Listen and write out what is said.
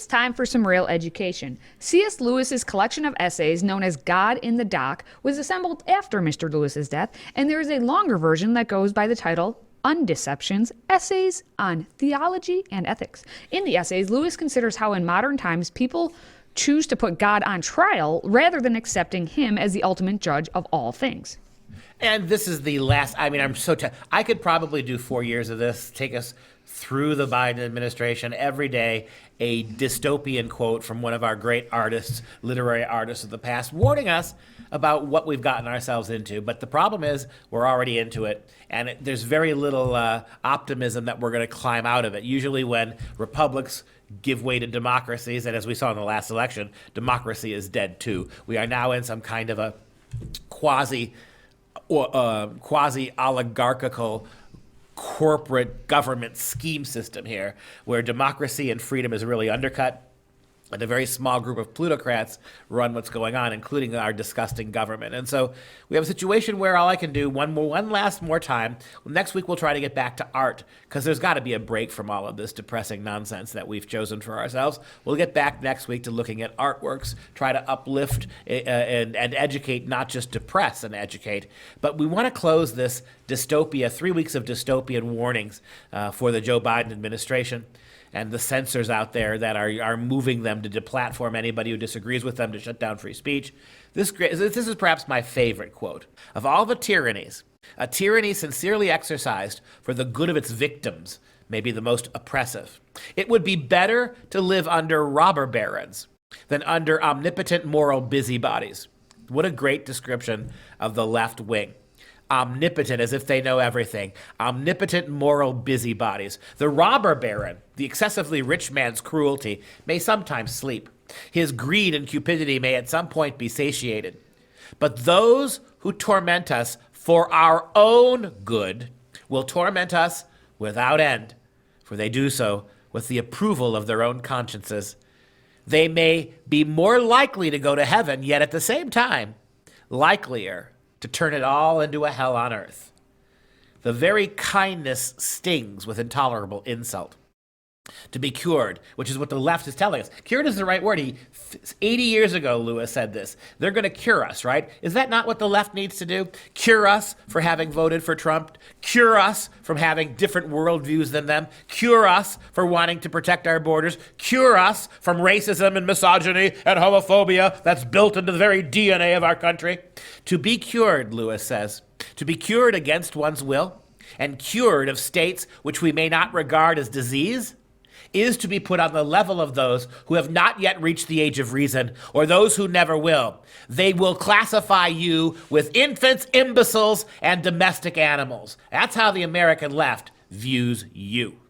It's time for some real education. C.S. Lewis's collection of essays, known as God in the Dock, was assembled after Mr. Lewis's death, and there is a longer version that goes by the title Undeceptions, Essays on Theology and Ethics. In the essays, Lewis considers how in modern times people choose to put God on trial rather than accepting him as the ultimate judge of all things. And this is the last, I could probably do 4 years of this, take us through the Biden administration every day, a dystopian quote from one of our great artists, literary artists of the past, warning us about what we've gotten ourselves into. But the problem is we're already into it, and there's very little optimism that we're going to climb out of it. Usually when republics give way to democracies, and as we saw in the last election, democracy is dead too. We are now in some kind of a quasi-oligarchical corporate government scheme system here, where democracy and freedom is really undercut, and a very small group of plutocrats run what's going on, including our disgusting government. And so we have a situation where all I can do one last time. Next week we'll try to get back to art, because there's got to be a break from all of this depressing nonsense that we've chosen for ourselves. We'll get back next week to looking at artworks, try to uplift and educate, not just depress and educate. But we want to close this dystopia, 3 weeks of dystopian warnings for the Joe Biden administration and the censors out there that are moving them to deplatform anybody who disagrees with them, to shut down free speech. This is perhaps my favorite quote. Of all the tyrannies, a tyranny sincerely exercised for the good of its victims may be the most oppressive. It would be better to live under robber barons than under omnipotent moral busybodies. What a great description of the left wing. Omnipotent, as if they know everything. Omnipotent moral busybodies. The robber baron, the excessively rich man's cruelty, may sometimes sleep. His greed and cupidity may at some point be satiated. But those who torment us for our own good will torment us without end, for they do so with the approval of their own consciences. They may be more likely to go to heaven, yet at the same time, likelier to turn it all into a hell on earth. The very kindness stings with intolerable insult. To be cured, which is what the left is telling us. Cured is the right word. 80 years ago, Lewis said this. They're going to cure us, right? Is that not what the left needs to do? Cure us for having voted for Trump. Cure us from having different worldviews than them. Cure us for wanting to protect our borders. Cure us from racism and misogyny and homophobia that's built into the very DNA of our country. To be cured, Lewis says, to be cured against one's will and cured of states which we may not regard as disease, is to be put on the level of those who have not yet reached the age of reason, or those who never will. They will classify you with infants, imbeciles, and domestic animals. That's how the American left views you.